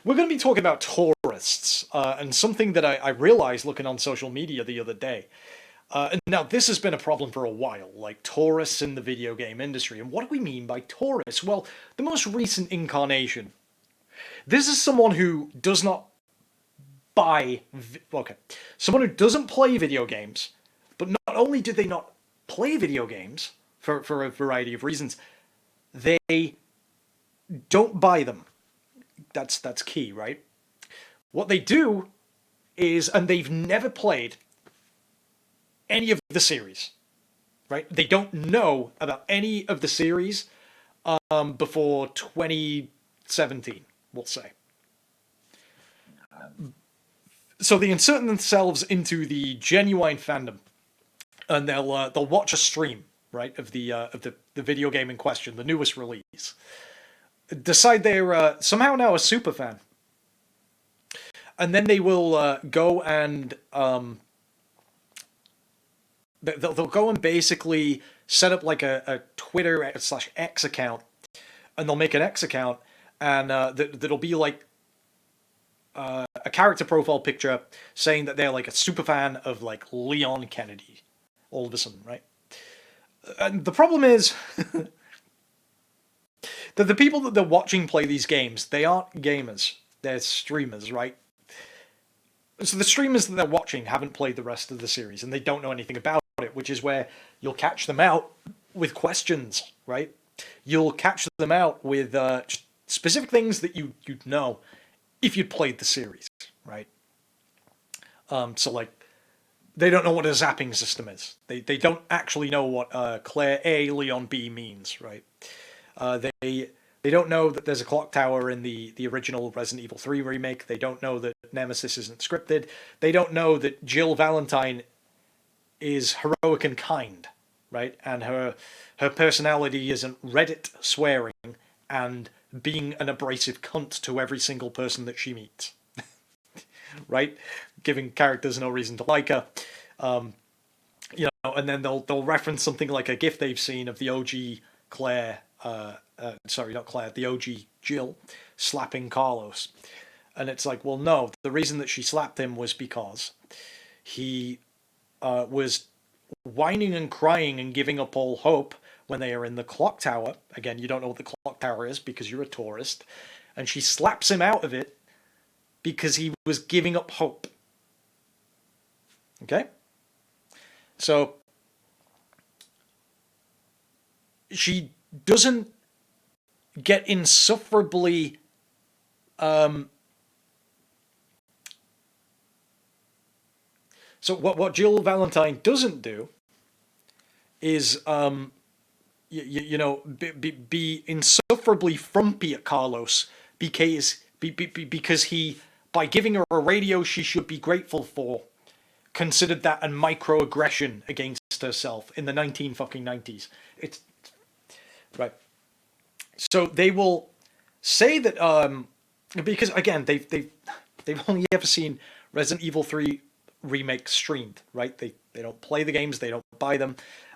we're going to be talking about tourists, and something that I realized looking on social media the other day. And now this has been a problem for a while, like tourists in the video game industry. And what do we mean by tourists? Well, the most recent incarnation. This is someone who does not okay, someone who doesn't play video games, but not only do they not play video games for a variety of reasons, they don't buy them. That's key, right? What they do is, and they've never played any of the series, right? They don't know about any of the series before 2017, we'll say. So they insert themselves into the genuine fandom, and they'll watch a stream, right, of the video game in question, the newest release. Decide they're somehow now a super fan, and then they will go and they'll go and basically set up like a Twitter slash X account, and they'll make an X account, and that'll be like a character profile picture saying that they're like a super fan of like Leon Kennedy, all of a sudden, right? And the problem is that the people that they're watching play these games, they aren't gamers, they're streamers, right? So the streamers that they're watching haven't played the rest of the series, and they don't know anything about it, which is where you'll catch them out with questions, right? You'll catch them out with specific things that you'd know if you'd played the series, right? So like, they don't know what a zapping system is. They don't actually know what Claire A, Leon B means, right? They don't know that there's a clock tower in the original Resident Evil 3 remake. They don't know that Nemesis isn't scripted. They don't know that Jill Valentine is heroic and kind, right? And her personality isn't Reddit swearing and being an abrasive cunt to every single person that she meets, right? Giving characters no reason to like her. And then they'll reference something like a gif they've seen of the OG Claire, sorry, not Claire, the OG Jill slapping Carlos. And it's like, well, no, the reason that she slapped him was because he was whining and crying and giving up all hope when they are in the clock tower. Again, you don't know what the clock tower is because you're a tourist. And she slaps him out of it because he was giving up hope. Okay? So she doesn't get insufferably so what Jill Valentine doesn't do is be insufferably frumpy at Carlos because he, by giving her a radio she should be grateful for, considered that a microaggression against herself in the 1990s. It's right. So they will say that because again they've only ever seen Resident Evil 3 remake streamed, right? They don't play the games, they don't buy them.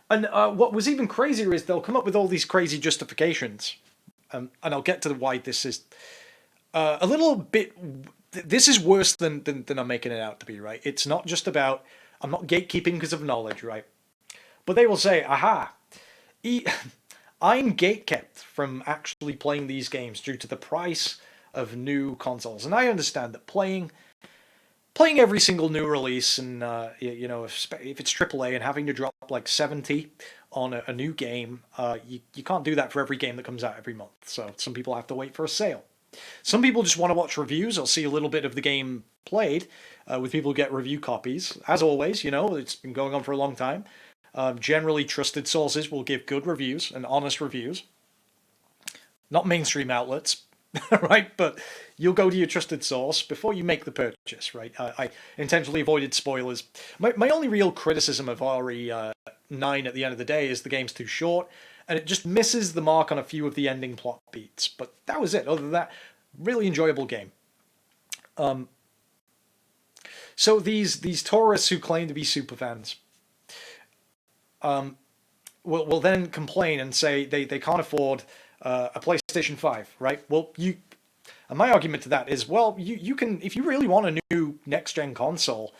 And what was even crazier is they'll come up with all these crazy justifications. And I'll get to why this is a little bit... This is worse than I'm making it out to be, right? It's not just about... I'm not gatekeeping because of knowledge, right? But they will say, aha, I'm gatekept from actually playing these games due to the price of new consoles. And I understand that playing every single new release, and if it's AAA and having to drop like 70 on a new game, you can't do that for every game that comes out every month. So some people have to wait for a sale. Some people just want to watch reviews or see a little bit of the game played with people who get review copies. As always, it's been going on for a long time. Generally, trusted sources will give good reviews and honest reviews. Not mainstream outlets, right? But you'll go to your trusted source before you make the purchase, right? I intentionally avoided spoilers. My only real criticism of RE9 at the end of the day is the game's too short, and it just misses the mark on a few of the ending plot beats. But that was it. Other than that, really enjoyable game. So these tourists who claim to be superfans will then complain and say they can't afford a PlayStation 5, right? Well, And my argument to that is, well, you can, if you really want a new next gen console,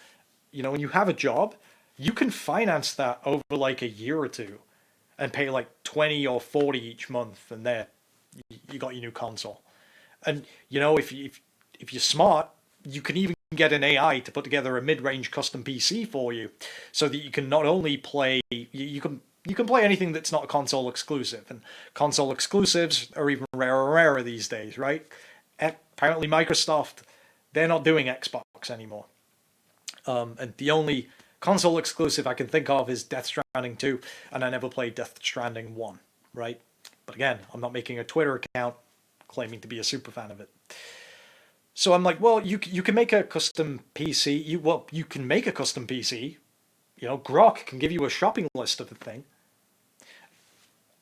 and you have a job, you can finance that over like a year or two and pay like 20 or 40 each month, and there you got your new console. And if you're smart, you can even get an AI to put together a mid-range custom PC for you, so that you can not only play, you can play anything that's not console exclusive, and console exclusives are even rarer and rarer these days, right? Apparently Microsoft, they're not doing Xbox anymore. And the only console exclusive I can think of is Death Stranding 2, and I never played Death Stranding 1, right? But again, I'm not making a Twitter account claiming to be a super fan of it. So I'm like, well, you can make a custom PC. You can make a custom PC. Grok can give you a shopping list of the thing,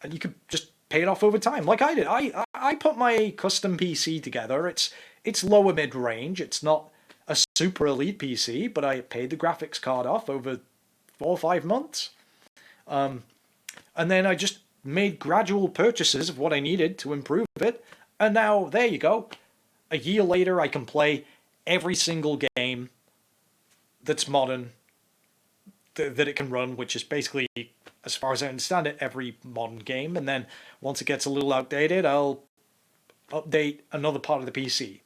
and you could just pay it off over time, like I did. I put my custom PC together. It's lower mid range. It's not a super elite PC, but I paid the graphics card off over 4 or 5 months, and then I just made gradual purchases of what I needed to improve it, and now there you go. A year later, I can play every single game that's modern that it can run, which is basically, as far as I understand it, every modern game. And then once it gets a little outdated, I'll update another part of the PC.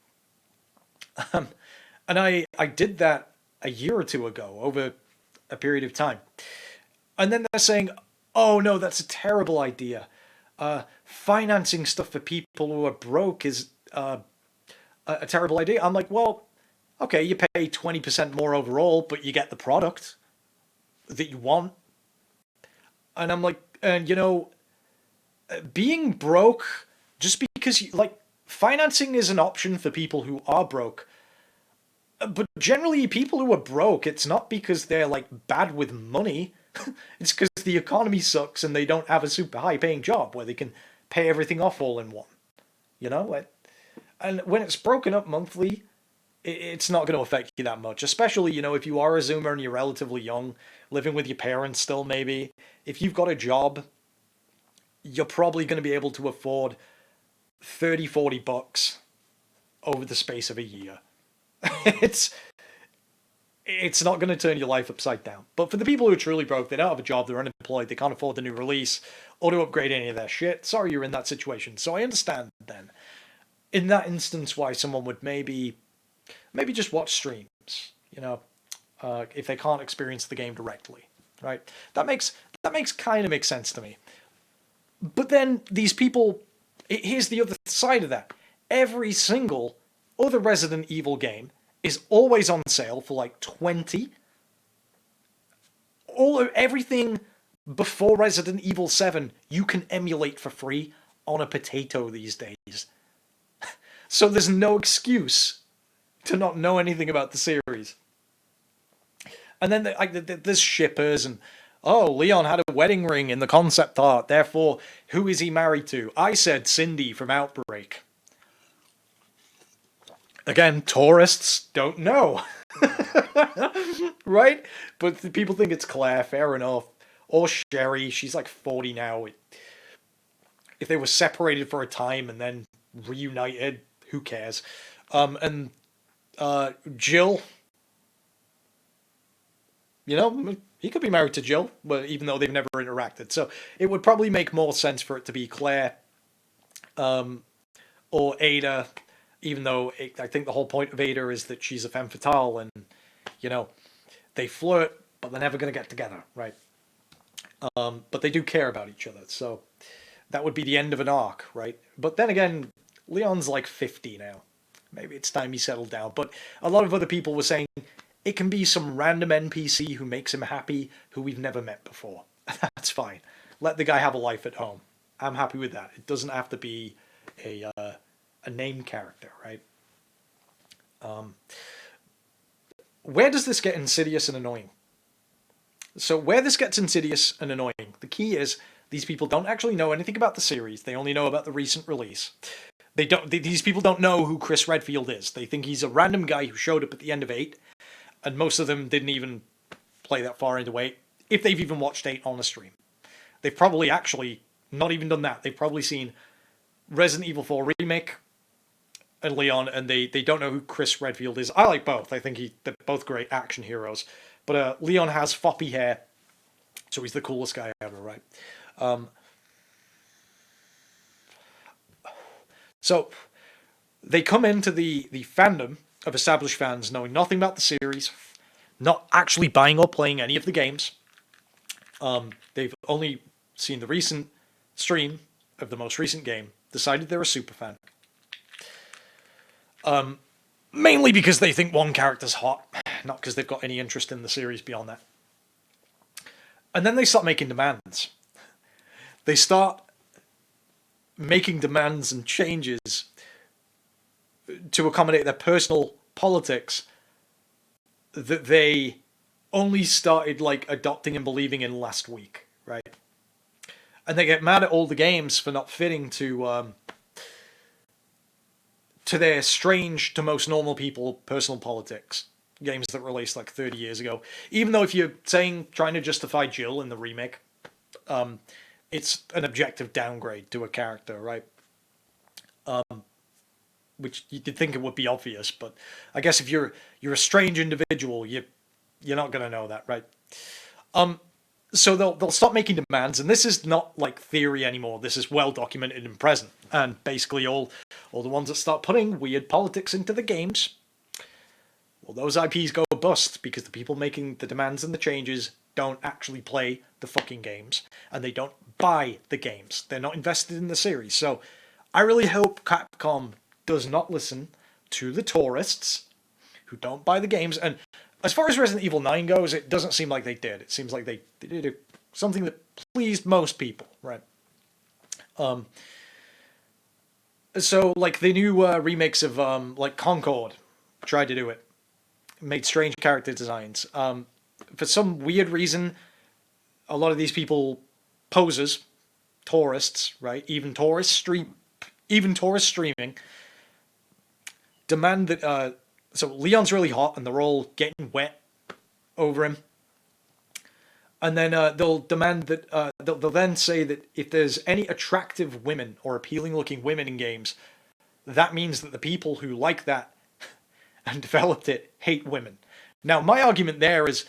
And I did that a year or two ago, over a period of time. And then they're saying, oh no, that's a terrible idea. Financing stuff for people who are broke is a terrible idea. I'm like, well, okay, you pay 20% more overall, but you get the product that you want. And I'm like, and being broke, just because financing is an option for people who are broke. But generally, people who are broke, it's not because they're like bad with money. It's because the economy sucks and they don't have a super high paying job where they can pay everything off all in one. And when it's broken up monthly, it's not going to affect you that much. Especially, if you are a Zoomer and you're relatively young, living with your parents still maybe. If you've got a job, you're probably going to be able to afford $30-40 over the space of a year. It's not going to turn your life upside down. But for the people who are truly broke, they don't have a job, they're unemployed, they can't afford the new release or to upgrade any of their shit. Sorry you're in that situation. So I understand then, in that instance, why someone would maybe just watch streams, if they can't experience the game directly, right? That makes kind of makes sense to me. But then these people, here's the other side of that. Every single other Resident Evil game is always on sale for like 20. Everything before Resident Evil 7 you can emulate for free on a potato these days. So there's no excuse to not know anything about the series. And then there's shippers and, oh, Leon had a wedding ring in the concept art, therefore, who is he married to? I said Cindy from Outbreak. Again, tourists don't know. Right? But people think it's Claire, fair enough. Or Sherry, she's like 40 now. If they were separated for a time and then reunited, who cares? And Jill, he could be married to Jill, but even though they've never interacted. So it would probably make more sense for it to be Claire or Ada, even though I think the whole point of Ada is that she's a femme fatale and, they flirt, but they're never going to get together, right? But they do care about each other, so that would be the end of an arc, right? But then again, Leon's like 50 now. Maybe it's time he settled down. But a lot of other people were saying it can be some random NPC who makes him happy, who we've never met before. That's fine. Let the guy have a life at home. I'm happy with that. It doesn't have to be a named character, right? Where does this get insidious and annoying? So where this gets insidious and annoying, the key is these people don't actually know anything about the series. They only know about the recent release. These people don't know who Chris Redfield is. They think he's a random guy who showed up at the end of 8, and most of them didn't even play that far into 8, if they've even watched 8 on a stream. They've probably actually not even done that. They've probably seen Resident Evil 4 Remake, and Leon, and they don't know who Chris Redfield is. I like both. I think they're both great action heroes. But Leon has floppy hair, so he's the coolest guy ever, right? Um, so they come into the fandom of established fans knowing nothing about the series, not actually buying or playing any of the games. They've only seen the recent stream of the most recent game, decided they're a super fan. Mainly because they think one character's hot, not because they've got any interest in the series beyond that. And then they start making demands. They start making demands and changes to accommodate their personal politics that they only started like adopting and believing in last week, right? And they get mad at all the games for not fitting to their strange to most normal people personal politics. Games that released like 30 years ago. Even though if you're trying to justify Jill in the remake, it's an objective downgrade to a character, right? Which you'd think it would be obvious, but I guess if you're a strange individual, you're not gonna know that, right? So they'll stop making demands, and this is not like theory anymore. This is well documented and present, and basically all the ones that start putting weird politics into the games, well, those IPs go bust because the people making the demands and the changes don't actually play the fucking games, and they don't buy the games. They're not invested in the series. So I really hope Capcom does not listen to the tourists who don't buy the games. And as far as Resident Evil 9 goes, it doesn't seem like they did. It seems like they did something that pleased most people, right? So, like, the new remakes of, like, Concord tried to do it. Made strange character designs. For some weird reason, a lot of these people, posers, tourists, right? Even tourist streaming, demand that, so Leon's really hot and they're all getting wet over him. And then they'll demand that, they'll then say that if there's any attractive women or appealing looking women in games, that means that the people who like that and developed it hate women. Now, my argument there is,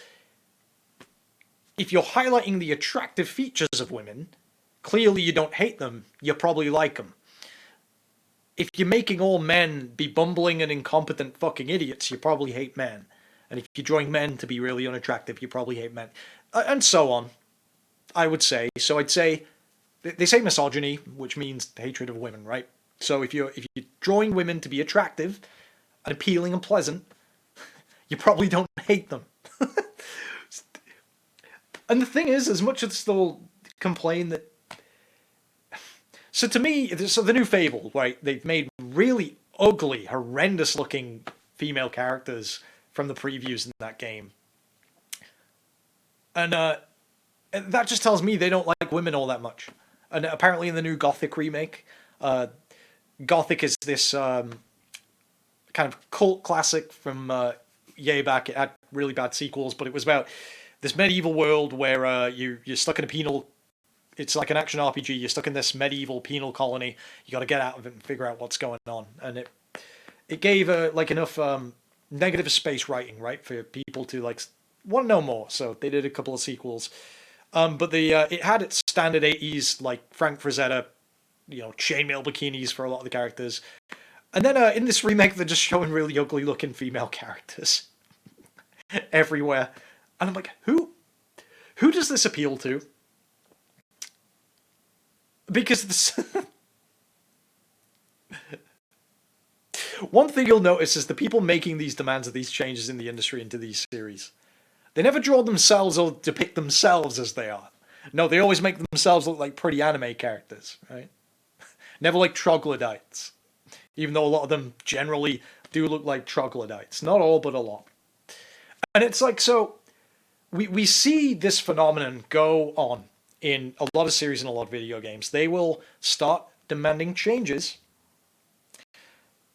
if you're highlighting the attractive features of women, clearly you don't hate them, you probably like them. If you're making all men be bumbling and incompetent fucking idiots, you probably hate men. And if you're drawing men to be really unattractive, you probably hate men. And so on, I would say. So I'd say, they say misogyny, which means hatred of women, right? So if you're drawing women to be attractive and appealing and pleasant, you probably don't hate them. And the thing is, as much as they'll complain that... So to me, so the new Fable, right, they've made really ugly, horrendous-looking female characters from the previews in that game. And that just tells me they don't like women all that much. And apparently in the new Gothic remake, Gothic is this kind of cult classic from yay back. It had really bad sequels, but it was about this medieval world where you're stuck in a penal... It's like an action RPG. You're stuck in this medieval penal colony. You got to get out of it and figure out what's going on. And it gave like enough negative space writing, right, for people to like want to know more. So they did a couple of sequels. But it had its standard 80s like Frank Frazetta, chainmail bikinis for a lot of the characters. And then in this remake, they're just showing really ugly looking female characters everywhere. And I'm like, who does this appeal to? Because this... One thing you'll notice is the people making these demands of these changes in the industry into these series, they never draw themselves or depict themselves as they are. No, they always make themselves look like pretty anime characters, right? Never like troglodytes. Even though a lot of them generally do look like troglodytes. Not all, but a lot. And it's like, so... We see this phenomenon go on in a lot of series and a lot of video games. They will start demanding changes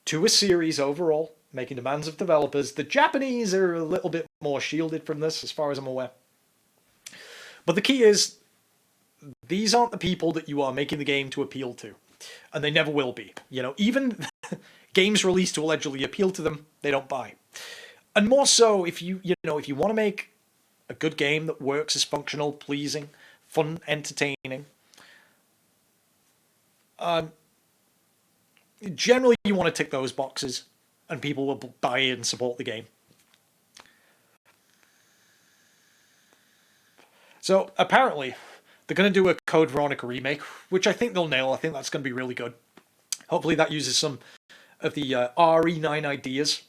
to a series overall, making demands of developers. The Japanese are a little bit more shielded from this, as far as I'm aware. But the key is, these aren't the people that you are making the game to appeal to. And they never will be. Even games released to allegedly appeal to them, they don't buy. And more so, if you want to make a good game that works, is functional, pleasing, fun, entertaining, generally you want to tick those boxes, and people will buy it and support the game. So apparently, they're going to do a Code Veronica remake, which I think they'll nail. I think that's going to be really good. Hopefully that uses some of the RE9 ideas.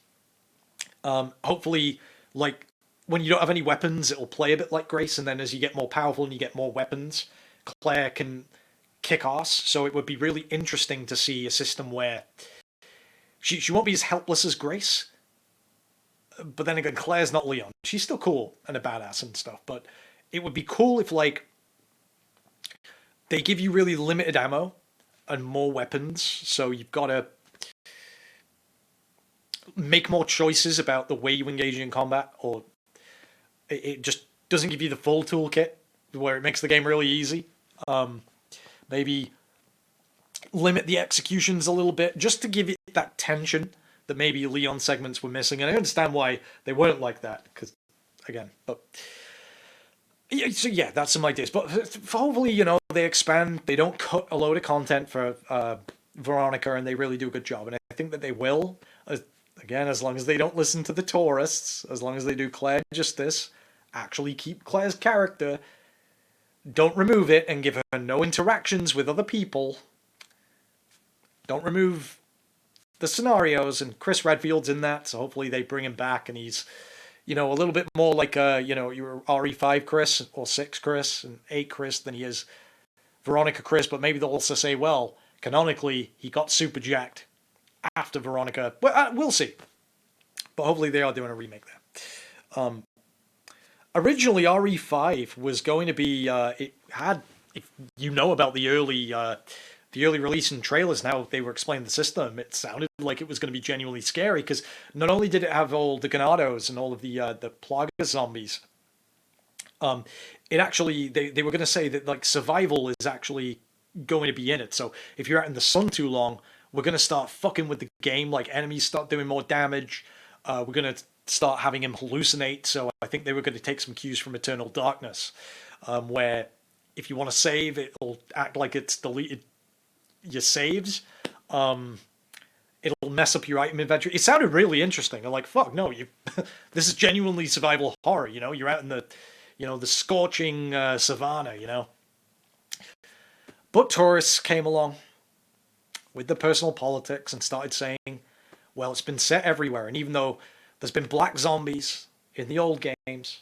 Hopefully, like, when you don't have any weapons, it'll play a bit like Grace, and then as you get more powerful and you get more weapons, Claire can kick ass. So it would be really interesting to see a system where she won't be as helpless as Grace, but then again, Claire's not Leon. She's still cool and a badass and stuff, but it would be cool if, like, they give you really limited ammo and more weapons, so you've got to make more choices about the way you engage in combat, or it just doesn't give you the full toolkit where it makes the game really easy. Maybe limit the executions a little bit just to give it that tension that maybe Leon segments were missing. And I understand why they weren't like that, because, again, but... So yeah, that's some ideas. But hopefully, they expand. They don't cut a load of content for Veronica, and they really do a good job. And I think that they will. Again, as long as they don't listen to the tourists, as long as they do Claire justice, actually keep Claire's character, don't remove it and give her no interactions with other people. Don't remove the scenarios, and Chris Redfield's in that, so hopefully they bring him back and he's... a little bit more like, your RE5 Chris, or 6 Chris, and 8 Chris than he is Veronica Chris, but maybe they'll also say, well, canonically, he got super jacked after Veronica. Well, we'll see. But hopefully they are doing a remake there. Originally, RE5 was going to be, it had, if you know about the early release and trailers, now they were explaining the system, it sounded like it was going to be genuinely scary, because not only did it have all the Ganados and all of the Plaga zombies, it actually, they were going to say that, like, survival is actually going to be in it. So if you're out in the sun too long, we're going to start fucking with the game, like enemies start doing more damage, we're going to start having him hallucinate. So I think they were going to take some cues from Eternal Darkness, where if you want to save, it'll act like it's deleted your saves. It'll mess up your item inventory. It sounded really interesting. I'm like, fuck, no, this is genuinely survival horror, You're out in the, the scorching savannah, But tourists came along with the personal politics and started saying, well, it's been set everywhere. And even though there's been black zombies in the old games,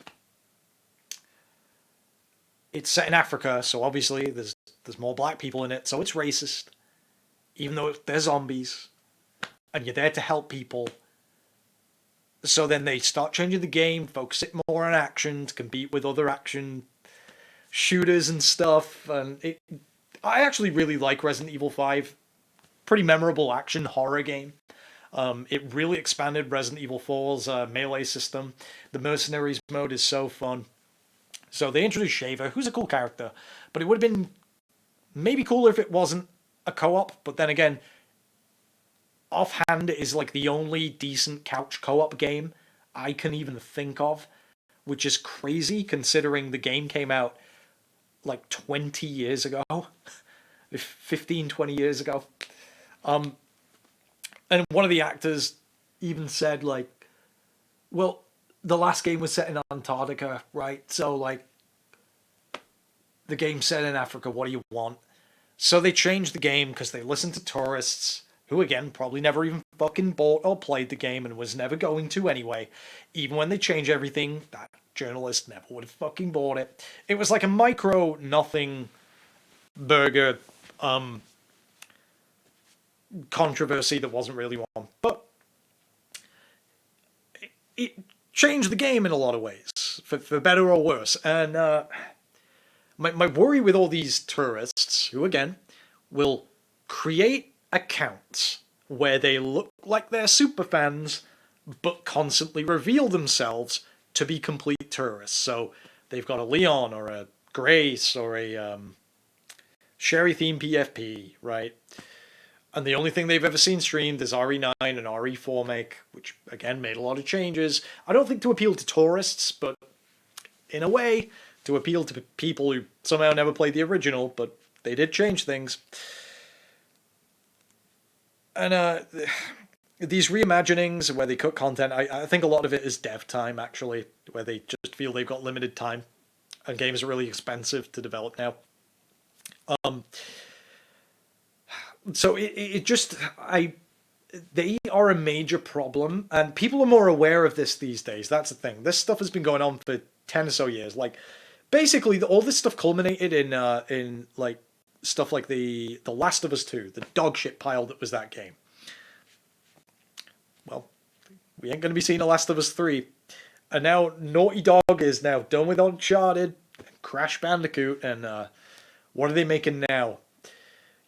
it's set in Africa, so obviously there's more black people in it, so it's racist. Even though they're zombies, and you're there to help people. So then they start changing the game, focus it more on action, to compete with other action shooters and stuff. And I actually really like Resident Evil 5. Pretty memorable action horror game. It really expanded Resident Evil 4's melee system. The Mercenaries mode is so fun. So they introduced Shaver, who's a cool character, but it would have been maybe cooler if it wasn't a co-op. But then again, offhand, it is like the only decent couch co-op game I can even think of, which is crazy considering the game came out like 20 years ago, 15, 20 years ago. And one of the actors even said, like, well, the last game was set in Antarctica, right? So, like, the game's set in Africa, what do you want? So they changed the game because they listened to tourists, who, again, probably never even fucking bought or played the game and was never going to anyway. Even when they change everything, that journalist never would have fucking bought it. It was like a micro nothing burger controversy that wasn't really one. But it changed the game in a lot of ways, for better or worse. And my worry with all these tourists, who again will create accounts where they look like they're super fans, but constantly reveal themselves to be complete tourists. So they've got a Leon or a Grace or a Sherry themed PFP, right? And the only thing they've ever seen streamed is RE9 and RE4 make, which again made a lot of changes. I don't think to appeal to tourists, but in a way, to appeal to people who somehow never played the original, but they did change things. And these reimaginings where they cut content, I think a lot of it is dev time, actually, where they just feel they've got limited time, and games are really expensive to develop now. So it just, they are a major problem, and people are more aware of this these days. That's the thing. This stuff has been going on for 10 or so years. Like, basically, all this stuff culminated in like stuff like the Last of Us 2, the dog shit pile that was that game. Well, we ain't going to be seeing a Last of Us 3. And now Naughty Dog is now done with Uncharted, Crash Bandicoot, and what are they making now?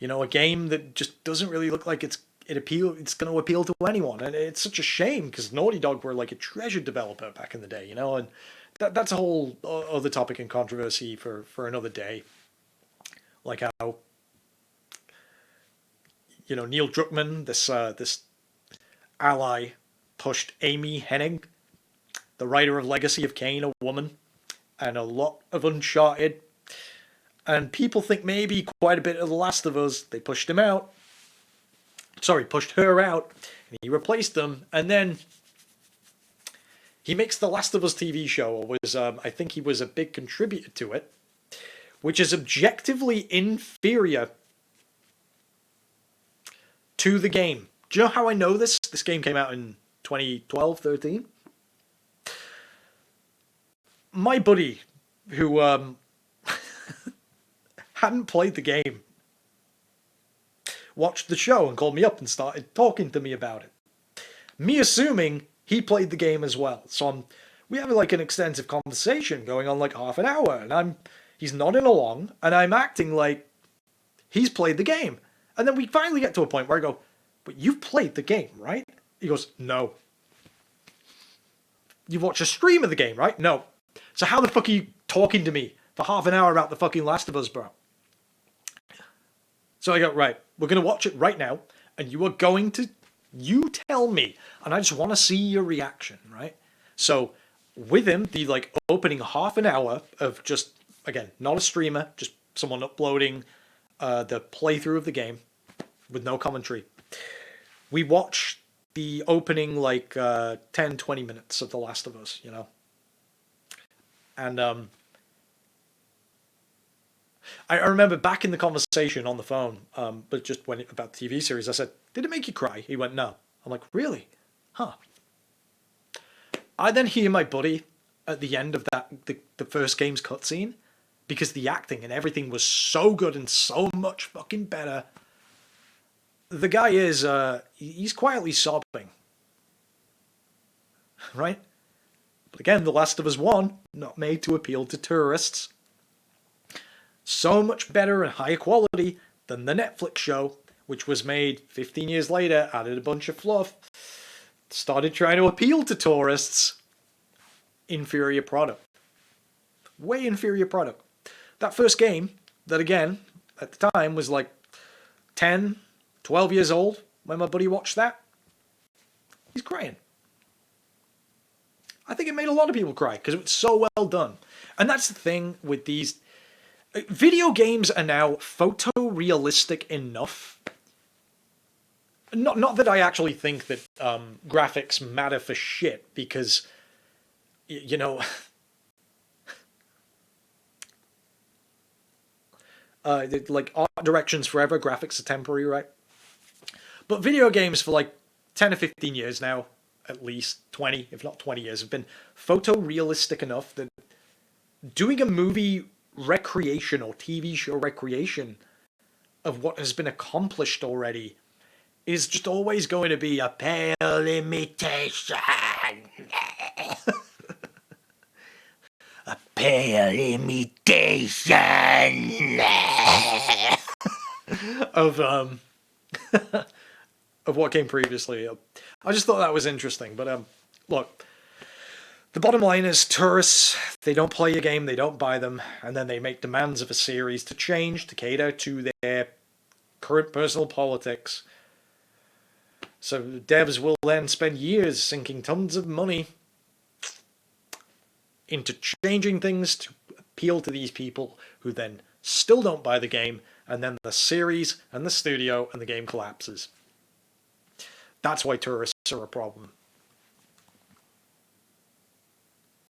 You know, a game that just doesn't really look like it's going to appeal to anyone. And it's such a shame, because Naughty Dog were like a treasured developer back in the day, you know, and that's a whole other topic and controversy for another day. Like how, you know, Neil Druckmann, this ally, pushed Amy Hennig, the writer of Legacy of Kain, a woman, and a lot of Uncharted. And people think maybe quite a bit of The Last of Us. They pushed him out. Sorry, pushed her out. And he replaced them. And then he makes The Last of Us TV show. Or was I think he was a big contributor to it. Which is objectively inferior to the game. Do you know how I know this? This game came out in 2012, 13. My buddy, who hadn't played the game, watched the show and called me up and started talking to me about it. Me assuming he played the game as well. So we have like an extensive conversation going on like half an hour, and he's nodding along, and I'm acting like he's played the game. And then we finally get to a point where I go, but you've played the game, right? He goes, no. You watch a stream of the game, right? No. So how the fuck are you talking to me for half an hour about the fucking Last of Us, bro? So I go, right, we're going to watch it right now, and you tell me, and I just want to see your reaction, right? So with him, the like opening half an hour of just, again, not a streamer, just someone uploading the playthrough of the game with no commentary. We watched the opening like 10, 20 minutes of The Last of Us, you know? And I remember back in the conversation on the phone, but just when about the TV series, I said, did it make you cry? He went, no. I'm like, really? Huh. I then hear my buddy at the end of the first game's cutscene, because the acting and everything was so good and so much fucking better. The guy is, he's quietly sobbing. Right? But again, The Last of Us 1, not made to appeal to tourists. So much better and higher quality than the Netflix show, which was made 15 years later, added a bunch of fluff, started trying to appeal to tourists. Inferior product. Way inferior product. That first game, that again, at the time was like 10, 12 years old when my buddy watched that. He's crying. I think it made a lot of people cry because it was so well done. And that's the thing with these. Video games are now photorealistic enough. Not that I actually think that graphics matter for shit, because, you know, like art direction's forever, graphics are temporary, right? But video games for like 10 or 15 years now, at least 20, if not 20 years, have been photorealistic enough that doing a movie recreation or TV show recreation of what has been accomplished already is just always going to be a pale imitation. A pale imitation of of what came previously. I just thought that was interesting. But look, the bottom line is tourists, they don't play a game, they don't buy them, and then they make demands of a series to change, to cater to their current personal politics. So devs will then spend years sinking tons of money into changing things to appeal to these people who then still don't buy the game, and then the series and the studio and the game collapses. That's why tourists are a problem.